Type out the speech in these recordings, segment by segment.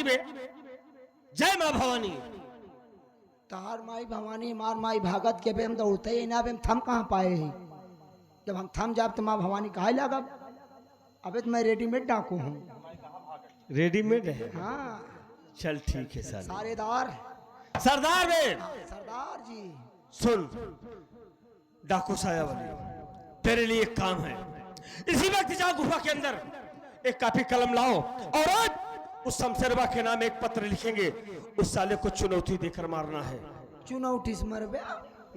की बे जय माँ भवानी। तार माई भवानी मार माई भागत के बे हम दौड़ते ही ना बे हम थम कहाँ पाए हैं। जब हम थम जाब तो माँ भवानी कहा लागब। अबे तो मैं रेडीमेड डाकू हूँ। रेडीमेड है। हाँ चल ठीक है सर। सारेदार सरदार बे सरदार जी सुन, डाकू सायावाली तेरे लिए एक काम है। इसी वक्त जा गुफा के अंदर एक कापी कलम लाओ और आज उस शमशेरबा के नाम एक पत्र लिखेंगे। उस साले को चुनौती देकर मारना है। चुनौती से मर बे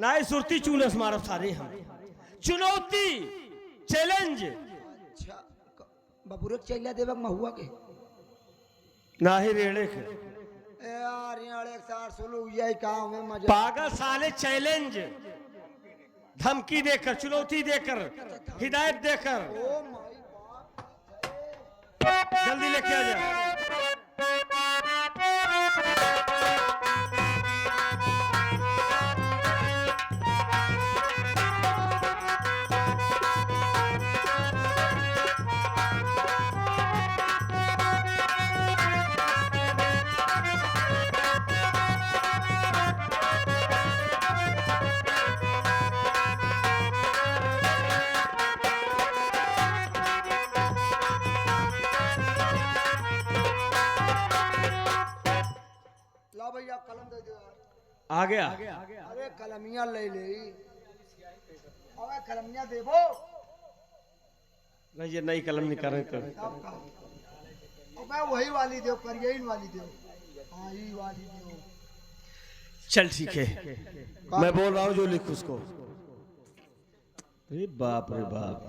ना सुरती चूनस मारब सारे हम। चुनौती चैलेंज। अच्छा बबूरे चैला देवक महुआ के ना ही रेड़े के यार यार एक सार सुलू यही काम में मजा पागल साले। चैलेंज धमकी देकर, चुनौती देकर, हिदायत देकर। ओ माय जल्दी लेके आ जा। ला भैया कलम दे दो यार। आ गया। अरे कलमिया ले ले अबे कलमिया देबो नहीं ये नई कलम निकाल रहे तो अब कहा अबे वही वाली दो करियन वाली दो। हाँ ये वाली दो। चल ठीक है, मैं बोल रहा हूँ जो लिख उसको। अरे बाप रे बाप,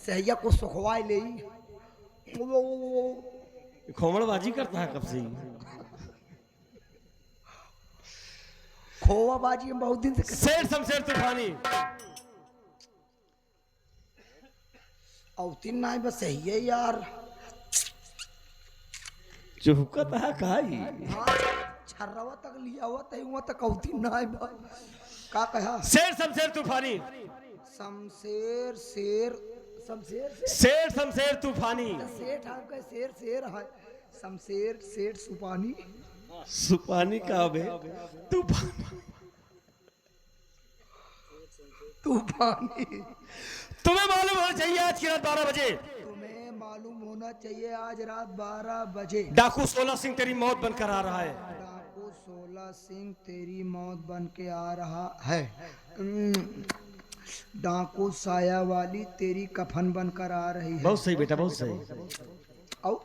सहिया को सुखवाई ले खोमड़बाजी करता है कब से ही। खोवा बाजी हम बहुत दिन से शेर शमशेर तूफानी। औतिन ना बस सही है यार। चुहकत है काई। हाँ छर्रवा तक लिया हुआ तय हुआ तक औतिन ना है का कहा। शेर शमशेर तूफानी। शमशेर शेर शमशेर शेर शमशेर तूफानी। सेठ आपका शेर शेर है। शमशेर सेठ सुपानी सुपानी का बे तूफानी। तूफानी तुम्हें मालूम होना चाहिए आज की रात 12 बजे। तुम्हें मालूम होना चाहिए आज रात 12 बजे डाकू 16 सिंह तेरी मौत बनकर आ रहा है। डाकू 16 सिंह तेरी मौत बन के आ रहा है। डाकू साया वाली तेरी कफन बनकर आ रही है। बहुत सही बेटा, बहुत सही। औ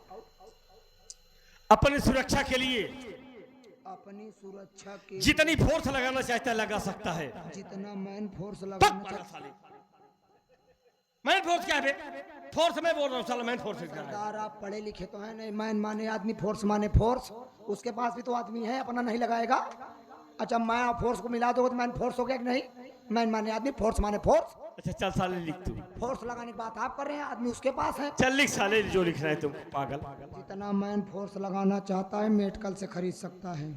अपनी सुरक्षा के लिए अपनी सुरक्षा के जितनी फोर्स लगाना चाहता है लगा सकता है। जितना मैन फोर्स लगाना चाहिए। मैन फोर्स क्या है? फोर्स मैं बोल रहा हूँ साला, मैन फोर्स। सरदार आप पढ़े लिखे तो हैं नहीं। मैन माने आदमी, फोर्स माने फोर्स। उसके पास भी तो आदमी है, अपना नहीं लगाएगा। अच्छा मैं फोर्स को मिला दोगे तो मैन फोर्स हो गया कि नहीं? मैन माने आदमी, फोर्स माने फोर्स। अच्छा चल साले लिख तू। फोर्स लगाने की बात आप कर रहे हैं, आदमी उसके पास है। चल लिख साले जो लिखना है तुम पागल। जितना मैन फोर्स लगाना चाहता है मेडिकल से खरीद सकता है।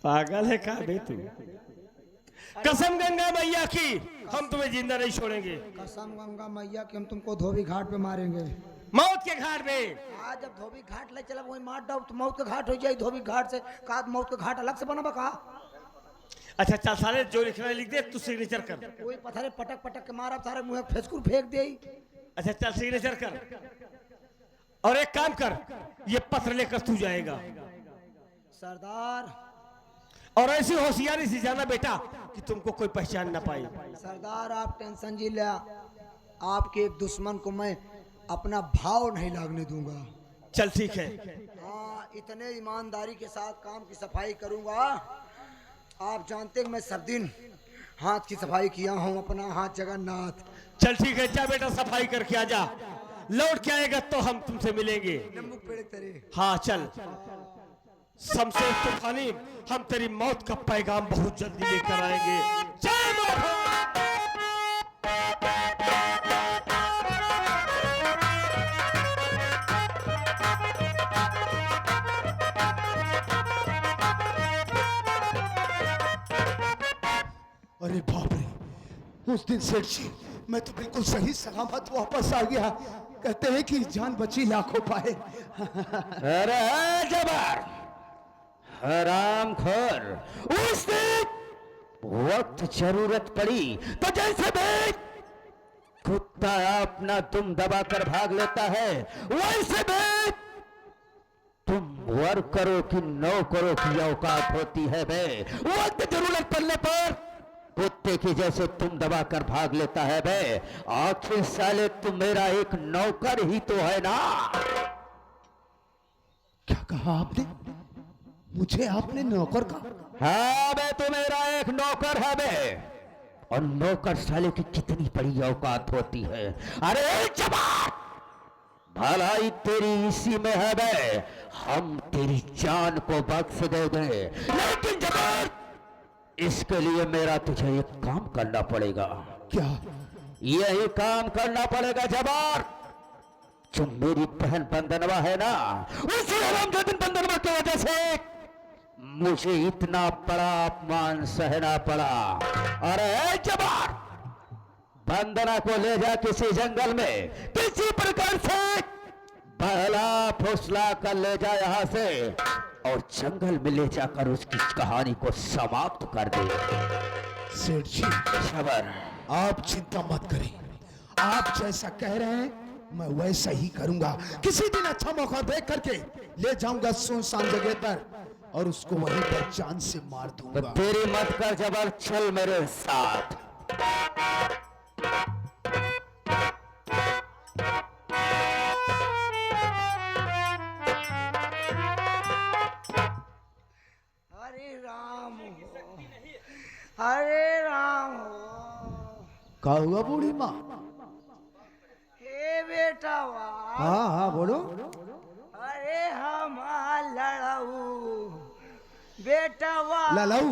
पागल है का बे तू? कसम गंगा मैया की हम तुम्हें जिंदा नहीं छोड़ेंगे। कसम गंगा मैया कि हम तुमको धोबी घाट पे मारेंगे। मौत के घाट पे। आज जब धोबी घाट ले चला वही मार दो तो मौत का घाट हो जाए। धोबी घाट से का मौत का घाट अलग से बना कहा। अच्छा चल साले जो लिखना है लिख दे, तू सिग्नेचर कर। कोई पत्थरे पटक पटक के मारा सारे मुंह फेंकूर फेंक दे। अच्छा चल सिग्नेचर कर और एक काम कर, ये पत्र लेकर तू जाएगा। सरदार और ऐसी होशियारी से जाना बेटा कि तुमको कोई पहचान ना पाए। सरदार आप टेंशन जी ले। आपके एक दुश्मन को मैं अपना भाव नहीं लागने दूंगा। चल ठीक है। हाँ इतने ईमानदारी के साथ काम की सफाई करूंगा। आप जानते हैं मैं सब दिन हाथ की सफाई किया हूँ अपना हाथ जगन्नाथ। चल ठीक है, जा बेटा सफाई करके आ जा। लौट के आएगा तो हम तुमसे मिलेंगे। नमक पेड़ तेरे। हाँ चल शमशेर तूफानी, हम तेरी मौत का पैगाम बहुत जल्दी लेकर आएंगे। जय माता। अरे बाप रे, उस दिन सेठ जी मैं तो बिल्कुल सही सलामत वापस आ गया। कहते हैं कि जान बची लाखों पाए। अरे जबर हरामखोर, उस दिन वक्त जरूरत पड़ी तो जैसे भी कुत्ता अपना दुम दबाकर भाग लेता है, वैसे भी तुम वर्करों की नौकरों की औकात होती है बे। वक्त जरूरत पड़ने पर कुत्ते की जैसे तुम दबाकर भाग लेता है बे। आखिर साले तुम मेरा एक नौकर ही तो है ना। क्या कहा आपने? मुझे आपने नौकर कहा? हाँ बे, तू मेरा एक नौकर है बे। और नौकर साले की कितनी बड़ी औकात होती है। अरे जवान, भलाई तेरी इसी में है बे। हम तेरी जान को बख्श देंगे, लेकिन जवान इसके लिए मेरा तुझे एक काम करना पड़ेगा। क्या? यही काम करना पड़ेगा जवान। जो मेरी बहन बंदनवा है ना, उसी हरामजादी बंदनवा की वजह से मुझे इतना बड़ा अपमान सहना पड़ा। अरे जवान, बंदना को ले जा किसी जंगल में, किसी प्रकार से बहला फुसला कर ले जा यहां से, और जंगल में ले जाकर उसकी कहानी को समाप्त कर दे। सेठ जी, खबर आप चिंता मत करें। आप जैसा कह रहे हैं मैं वैसा ही करूंगा। किसी दिन अच्छा मौका देख करके ले जाऊंगा सुनसान जगह पर, और उसको वहीं पर जान से मार तो दूंगा। तेरी मत कर जबर, चल मेरे साथ। हरे राम हो, हरे राम हो। क्या हुआ बूढ़ी माँ? हे बेटा वाह, हाँ हाँ बोलो। अरे हम लड़ऊ बेटा वाह। ललाऊ?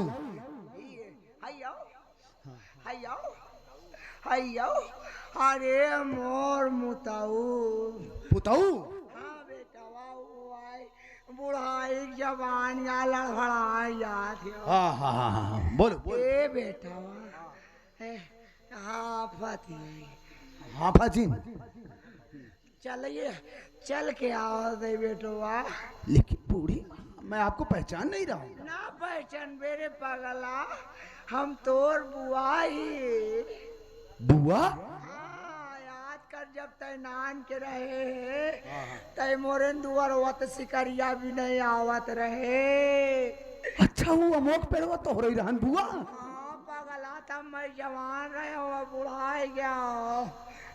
हायो अरे मोर मुताऊ। पुताऊ? हाँ बेटा वाह, बुढ़ाई जवान या लड़खड़ाई याद है। हाँ हाँ हाँ हाँ बोलो बोलो। ए बेटा वाह, हाँ फती, हाँ फाजी, चलिए चल के आओ दे बेटवा। लेकिन बूढ़ी माँ, मैं आपको पहचान नहीं रहा हूँ। ना पहचान मेरे पगला, हम तोर बुआ ही। बुआ? हाँ, याद कर जब तय नान के रहे तय मोरन दुआर वत सिकरिया भी नहीं आवत रहे। अच्छा वो अमोक पेड़वा तो हो रही रहन बुआ। हाँ पगला, तब मैं जवान रहे हो, बुढ़ाई गया हो।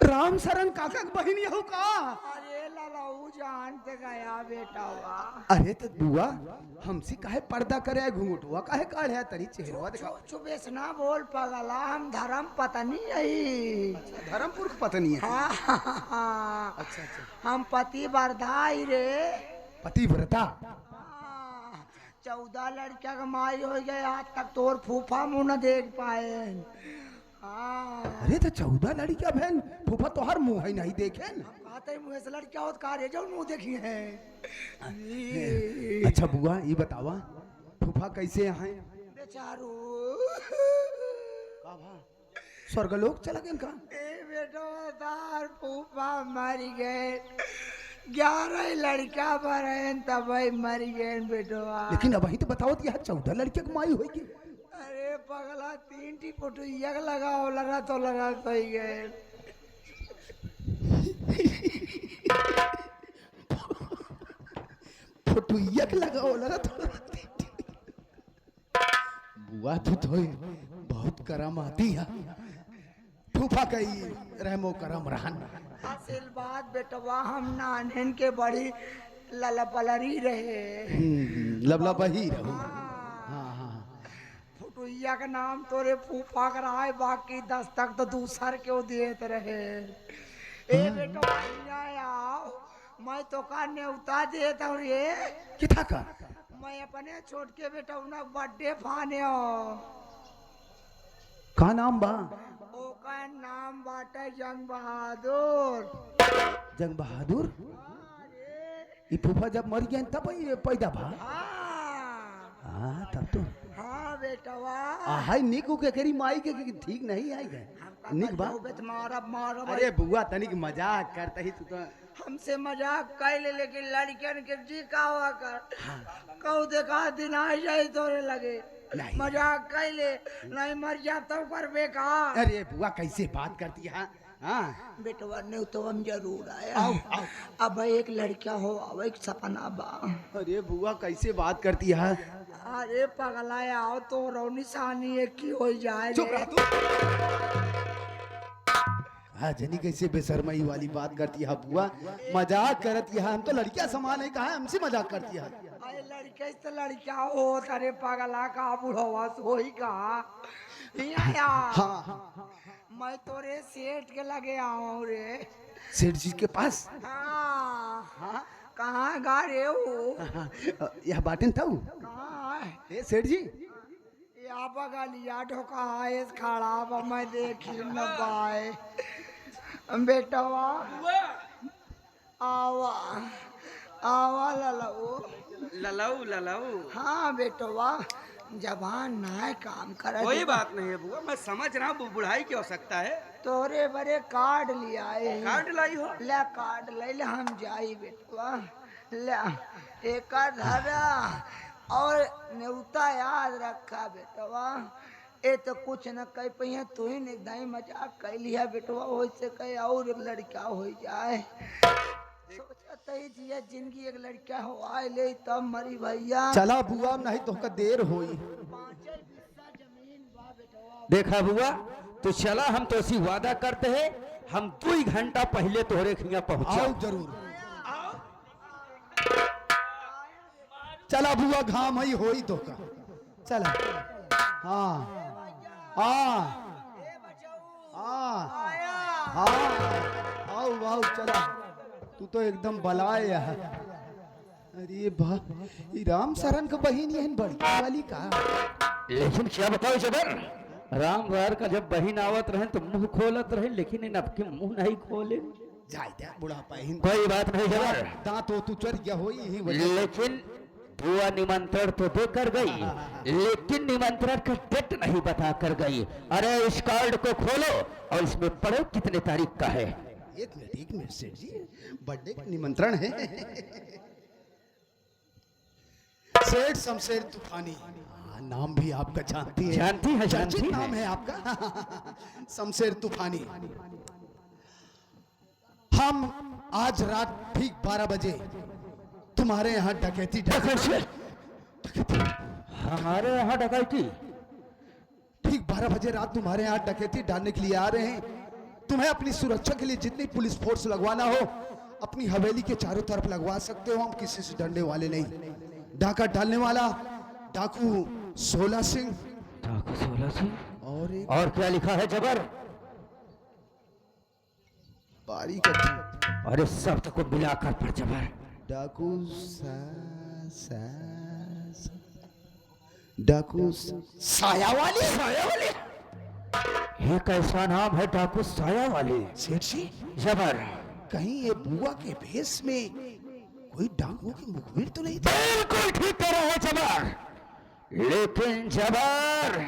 राम शरण काका की बहिनी हो का? अरे ललाऊ जानते गया बेटा वाह। अरे तो बुआ हमसे काहे पर्दा करे, घूंघटुआ काहे काढ़े, तरी चेहरा दिखाओ। चुपेस ना बोल पगला, हम धर्म पत्नी है। धर्मपुर की पत्नी है? हाँ, अच्छा अच्छा। हम पति बरधाई रे। पतिव्रता? 14 लड़किया का माई हो गए, आज तक तोर फूफा मुंह न देख पाए। हाँ, अरे तो 14 लड़कियां बहन, फूफा तो हर मुंह ही नहीं देखे न। कहते मुँह से लड़किया होत का रे, जो मुंह देखी है। अच्छा बुआ ये बतावा, फूफा कैसे यहाँ हैं? बेचारू स्वर्गलोक चला गए का? ए बेटो तार फूफा मर गए, 11 लड़का बरन तब मर गए बेटो। लेकिन अब वही तो बताओ कि यहाँ 14 लड़कियों की माई होगी। अरे पगला, 3 टी फोटो यक लगाओ, लगा तो ही गए। फोटो यक लगाओ, लगा तो बुआ तो बहुत करम आती है। फूफा कही रहमो करम रहन। असल बात बेटवा, हम नानन के बड़ी ललपलरी रहे। लबला बही रहो। हाँ हाँ। फुटुइया का नाम तोरे फूफा का रहा है, बाकी 10 तक तो दूसर के देते रहे। ए बेटवा आओ, मैं तो का न्योता देता हूँ रे। किथा का? मैं अपने छोट के बेटा उन्हें बर्थडे फाने हो। का नाम बा? ओका नाम बाटे जंग बहादुर। जंग बहादुर? ये फूफा जब मर गया तब ये पैदा भा? हाँ हाँ तब तो। हाँ बेटवा हाय निक के करी माई के ठीक नहीं आई गए निक बा मारब मारब अरे बुआ तनिक मजाक करता ही तू तो हमसे मजाक कैले लेकिन लड़कियन के जी का हुआ कर कहू देखा दिन आ जाए तोरे लगे नहीं। मजाक कैले नहीं मर जा तब कर बेका अरे बुआ कैसे बात करती है हाँ बेटवा ने तो हम जरूर आया आओ, आओ। अब एक लड़का हो अब एक सपना बा अरे बुआ कैसे बात करती है अरे पगला आओ तो रो निशानी एक की हो जाए चुप रह तू हाँ जनी कैसे बेशर्मई वाली बात करती है बुआ मजाक करती है हम तो लड़कियां समान है कहा हमसे मजाक करती है अरे लड़के से लड़का हो तारे पगला का बुढ़वा सोई का हाँ मैं तोरे सेठ के लगे आऊं रे सेठ जी के पास हाँ हाँ कहाँ गा रे हो यह बाटन था कहाँ ए सेठ जी या बगलिया ढोका है खड़ा बा मैं देखी न पाए बेटवा आवा आवा ललऊ ललाऊ हाँ बेटवा जबान ना है काम कर कोई बात नहीं है बुआ मैं समझ रहा हूँ बुढ़ाई की आवश्यकता है तोरे बड़े कार्ड लिया है कार्ड लाई हो ले कार्ड ले ले हम जाई बेटवा ले एक धरा और नेवता याद रखा बेटवा ए तो कुछ न कह पहिया तू ही नहीं मजाक कर लिया बेटवा वैसे कहे और एक लड़का हो जाए सोचता ही जिया जिंदगी एक लड़का हो आए ले तब मरी भैया चला बुआ नहीं तो का देर होई जमीन बा बेटवा देखा बुआ तो चला हम तो ऐसी वादा करते हैं हम 2 घंटा पहले तोहरे खिया पहुंचा आओ जरूर चला बुआ घाम ही होई तो का चला हाँ हाँ हाँ हाँ आओ आओ चला तू तो एकदम बलाए है अरे बा ये राम सरन का बहन है बड़ी वाली का लेकिन क्या बताओ जबर राम वार का जब बहन आवत रहे तो मुंह खोलत रहे लेकिन इन अब के मुंह नहीं खोले जाए दे बुढ़ा बहन कोई बात नहीं जबर दांत हो तू चढ़ गया होई यही वजह लेकिन बुआ निमंत्रण तो देकर गई लेकिन निमंत्रण का डेट नहीं बता कर गई अरे इस कार्ड को खोलो और इसमें पढ़ो कितने तारीख का है एक मिनट सेठ जी बर्थडे का निमंत्रण है सेठ शमशेर तूफानी नाम भी आपका जानती है जानती है नाम है आपका शमशेर तूफानी हम आज रात ठीक 12 बजे तुम्हारे यहाँ डकैती हमारे यहाँ डकैती ठीक 12 बजे रात तुम्हारे यहाँ डकैती डालने के लिए आ रहे हैं तुम्हें अपनी सुरक्षा के लिए जितनी पुलिस फोर्स लगवाना हो अपनी हवेली के चारों तरफ लगवा सकते हो हम किसी से डरने वाले नहीं डाका डालने वाला डाकू 16 सिंह और क्या लिखा है जबर बारी का अरे शब्द को मिलाकर पढ़ जबर डाकू डाकू साया वाली एक ऐसा नाम है डाकू साया वाले सेठ जी जबर कहीं ये बुआ के भेष में कोई डाकुओं की मुखबिर तो नहीं था बिल्कुल ठीक कह रहा है जबर लेकिन जबर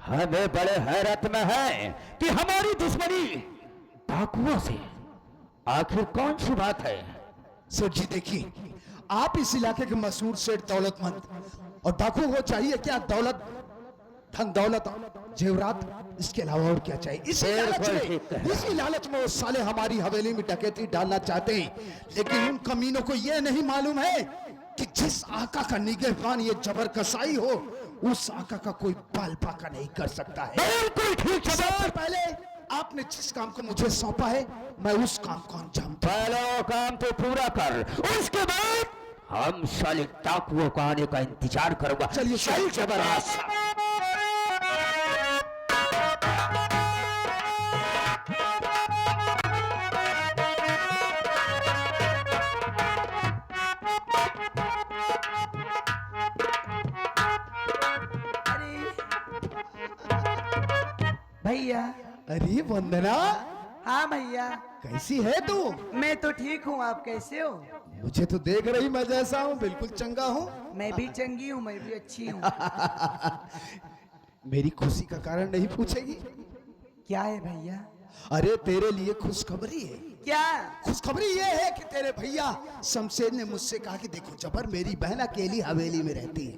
हमें बड़े हैरत में है कि हमारी दुश्मनी डाकुओं से आखिर कौन सी बात है सेठ जी देखिए आप इस इलाके के मशहूर सेठ दौलतमंद और डाकू को चाहिए क्या दौलत धन दौलत जेवरात इसके अलावा और क्या चाहिए इसी लालच में वो साले हमारी हवेली में डकैती डालना चाहते हैं लेकिन उन कमीनों को यह नहीं मालूम है कि जिस आका का निगहबान ये जबर कसाई हो उस आका का कोई बाल बाका नहीं कर सकता है बिल्कुल ठीक सबसे पहले आपने जिस काम को मुझे सौंपा है मैं उस काम को अंजाम पहला काम तो पूरा कर उसके बाद हम साले डाकुओं को आने का इंतजार करूंगा चलिए चल जबरदस्त भैया अरे वंदना हाँ भैया कैसी है तू मैं तो ठीक हूँ आप कैसे हो मुझे तो देख रही मैं जैसा हूँ, बिल्कुल चंगा हूँ। मैं भी चंगी हूँ, मैं भी अच्छी हूँ। मेरी खुशी का कारण नहीं पूछेगी? क्या है भैया? अरे तेरे लिए खुशखबरी है। क्या? खुशखबरी ये है कि तेरे भैया शमशेर ने मुझसे कहा कि देखो जबर, मेरी बहन अकेली हवेली में रहती है,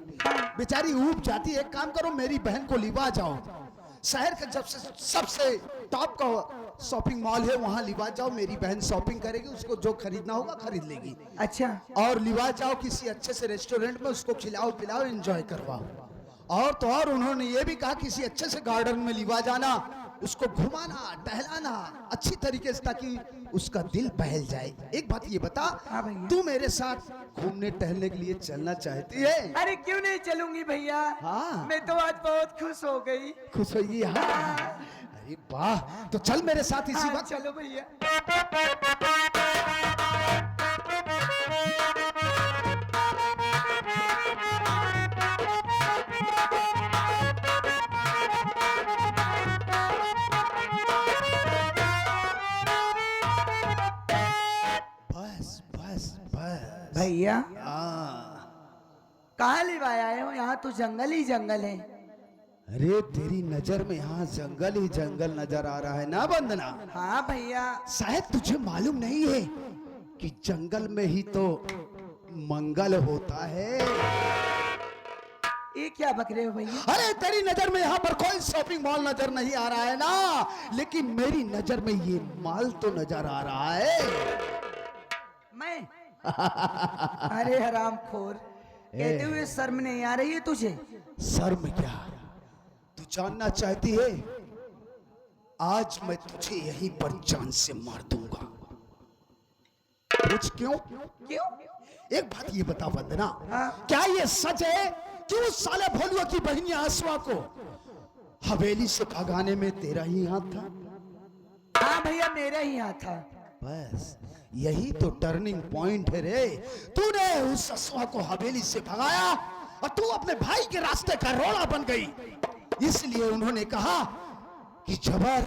बेचारी ऊब जाती है, एक काम करो मेरी बहन को लिवा जाओ, शहर का जब से सबसे टॉप का शॉपिंग मॉल है वहां लिवा जाओ, मेरी बहन शॉपिंग करेगी, उसको जो खरीदना होगा खरीद लेगी। अच्छा। और लिवा जाओ किसी अच्छे से रेस्टोरेंट में, उसको खिलाओ पिलाओ, एंजॉय करवाओ। और तो और उन्होंने ये भी कहा किसी अच्छे से गार्डन में लिवा जाना, उसको घुमाना टहलाना अच्छी तरीके से, ताकि उसका दिल बहल जाए। एक बात ये बता, हाँ भैया। तू मेरे साथ घूमने टहलने के लिए चलना चाहती है? अरे क्यों नहीं चलूंगी भैया। हाँ। मैं तो आज बहुत खुश हो गई। खुश होगी? हाँ। अरे वाह, तो चल मेरे साथ इसी हाँ, वक्त। चलो भैया। बस बस बस भैया हाँ। कहाँ लिवाया आए हो? यहाँ तो जंगल ही जंगल है। अरे तेरी नजर में यहाँ जंगल ही जंगल नजर आ रहा है ना वंदना? हाँ भैया। शायद तुझे मालूम नहीं है कि जंगल में ही तो मंगल होता है। ये क्या बक रहे हो भैया? अरे तेरी नजर में यहाँ पर कोई शॉपिंग मॉल नजर नहीं आ रहा है ना, लेकिन मेरी नजर में ये माल तो नजर आ रहा है। मैं? अरे हरामखोर, कहते हुए शर्म नहीं आ रही है तुझे? शर्म क्या? तू जानना चाहती है? आज मैं तुझे यहीं पर जान से मार दूंगा। पूछ क्यों? क्यों? एक बात ये बता वंदना, हाँ? क्या ये सच है कि उस साले भोलुआ की बहनी आसवा को हवेली से भगाने में तेरा ही हाथ था? हाँ भैया, मेरा ही हाथ था। बस यही तो टर्निंग पॉइंट है रे। तूने उस आसवा को हवेली से भगाया और तू अपने भाई के रास्ते का रोड़ा बन गई। इसलिए उन्होंने कहा कि जबर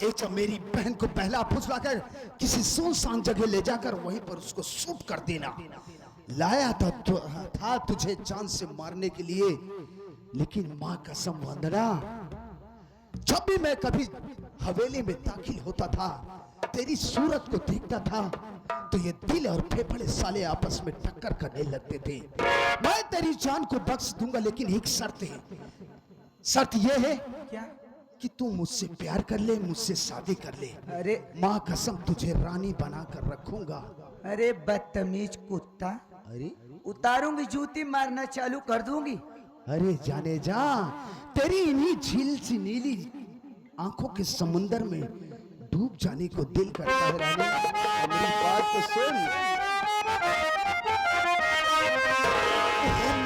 ले जा मेरी बहन को पहला फुसलाकर किसी सुनसान जगह ले जाकर वहीं पर उसको सूट कर देना। लाया था तुझे जान से मारने के लिए, लेकिन मां कसम वंदना, जब भी मैं कभी हवेली में दाखिल होता था, तेरी सूरत को देखता था, तो ये दिल और फेफड़े साले आपस में टक्कर करने लगते थे। मैं तेरी जान को बख्श दूंगा, लेकिन एक शर्त है। शर्त यह है क्या? कि तू मुझसे प्यार कर ले, मुझसे शादी कर ले। अरे माँ कसम तुझे रानी बना कर रखूंगा। अरे बदतमीज कुत्ता, अरे उतारूंगी जूती, मारना चालू कर दूंगी। अरे जाने जा, तेरी इन्हीं झील सी नीली आंखों के समुंदर में डूब जाने को दिल करता है रानी। मेरी बात तो सुन।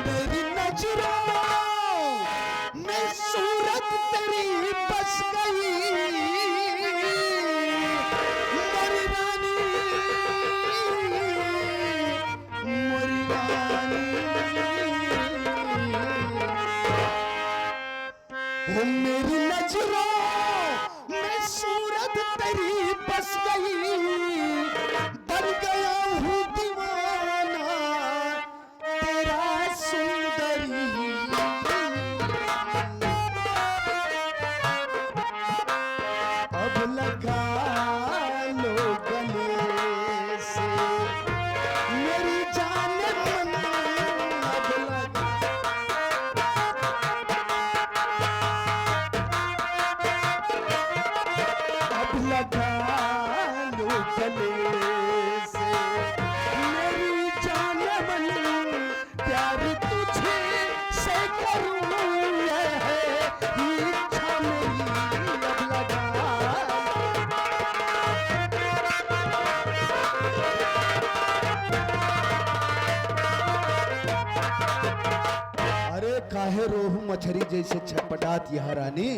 मेरी नजरों में सूरत तेरी बस गई, मोरी रानी, मोरी रानी। ओ मेरी नजरों में सूरत तेरी बस गई, बन गया हूँ दीवाना तेरा सुंदरी। अब लगा लो गले से मेरी जान मन, अब लगा। अब लगा लो गले से मेरी जान मन, प्यार तुझे से करूं ये है इच्छा मेरी। अब लगा। अरे काहे रोहू मछली जैसे छटपटात यह रानी,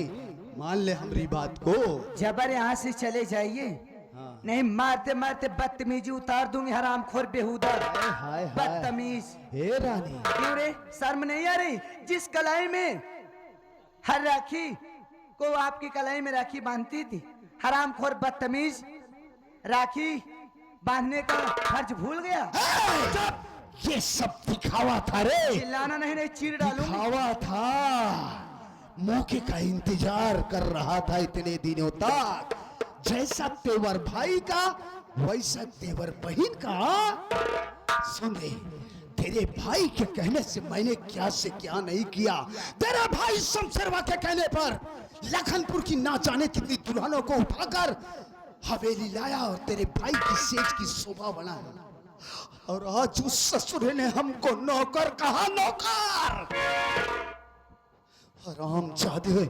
मान ले हमारी बात को। जबर यहाँ से चले जाइए, नहीं मारते मारते बदतमीजी उतार दूंगी। हरामखोर बेहुदा हाय हाय। बदतमीज। हे रानी, क्यों रे, शर्म नहीं आ रही? जिस कलाई में हर राखी को आपकी कलाई में राखी बांधती थी, हरामखोर बदतमीज। राखी बांधने का फर्ज भूल गया। चुप! ये सब दिखावा था रे, चिल्लाना नहीं, नहीं चीर डालूंगी। दिखावा था। मौके का इंतजार कर रहा था इतने दिनों तक। जैसा तेवर भाई का वैसा तेवर बहन का। सुन रे, तेरे भाई के कहने से मैंने क्या से क्या नहीं किया। तेरा भाई शमशेरवा के कहने पर लखनपुर की ना जाने कितनी दुल्हनों को उठाकर हवेली लाया और तेरे भाई की सेज की शोभा बढ़ाया। और आज उस ससुर ने हमको नौकर कहा, नौकर। हरामजादे,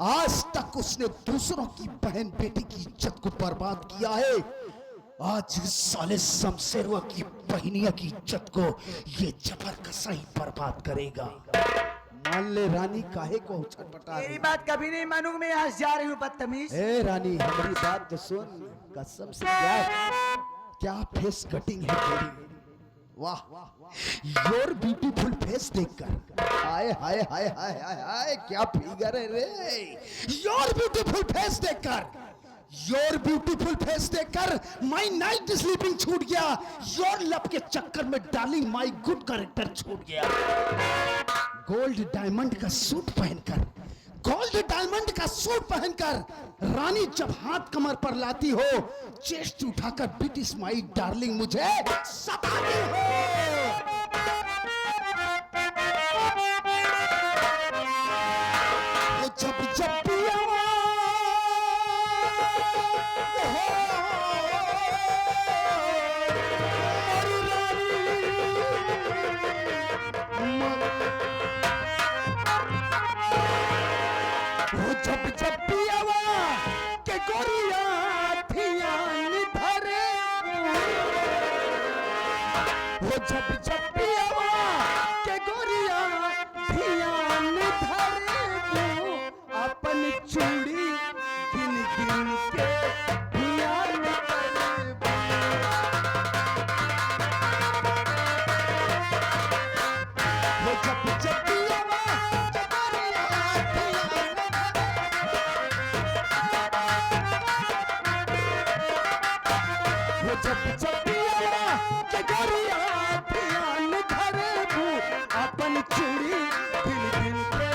आज तक उसने दूसरों की बहन बेटी की इज्जत को बर्बाद किया है। आज इस साले शमशेरवा की बहनिया की इज्जत को ये जबर कसा ही बर्बाद करेगा। मान ले रानी, काहे को छटपटा तेरी बात कभी नहीं मानूंगी, मैं यहाँ से जा रही हूँ बदतमीज। ए रानी, हमारी बात तो सुन। कसम से क्या फेस कटिंग है तेरी। वाह, योर ब्यूटीफुल फेस देखकर, हाय हाय हाय हाय हाय हाय, क्या फिगर है रे। योर ब्यूटीफुल फेस देखकर माय नाइट स्लीपिंग छूट गया। योर लव के चक्कर में डार्लिंग माय गुड कैरेक्टर छूट गया। गोल्ड डायमंड का सूट पहनकर रानी जब हाथ कमर पर लाती हो, चेस्ट उठाकर ब्रिटिश माई डार्लिंग मुझे सताती हो। वो जब भी के गोरिया धियान धरे, वो जब भी के गोरिया धियान धरे, अपन चूड़ी गिन गिन के धियान धरे। वो जब भी अपन चूड़ी दिल दिल के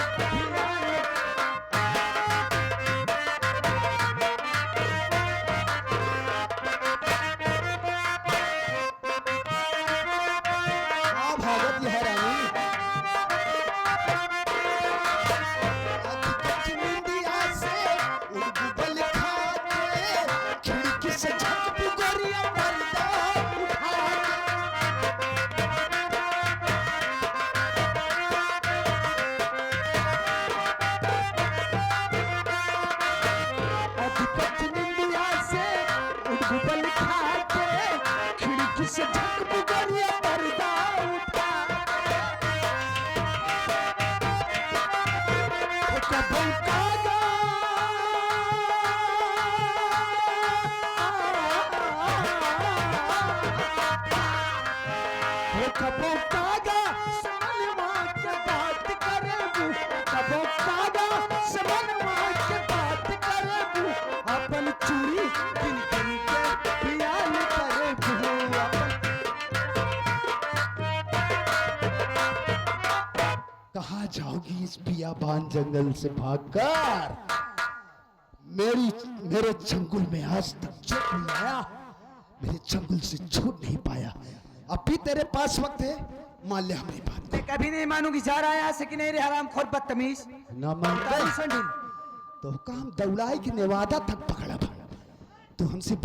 भागत है रानी। इंडिया से उड़गुबल खाके, खिड़की से झपकी गोरिया पर्दा उठा से झक बुगरिया पर्दा उठा। कबों कागा समनवा के बात करेबू, कबों कागा समनवा के बात करेबू, अपन चूड़ी गिन गिन के पियान करेबू। कहाँ जाओगी इस बियाबान जंगल से भागकर? मेरे चंगुल में आज तक जो कोई आया, मेरे चंगुल से छूट नहीं पाया। अब भी तेरे पास वक्त है, मान ले हमारी बात। मैं कभी नहीं मानूंगी, जा रहा है यहाँ से कि नहीं रे हराम खोर बदतमीज। ना मानता तो काम दौलाई की नेवादा तक पकड़ा। तो हमसे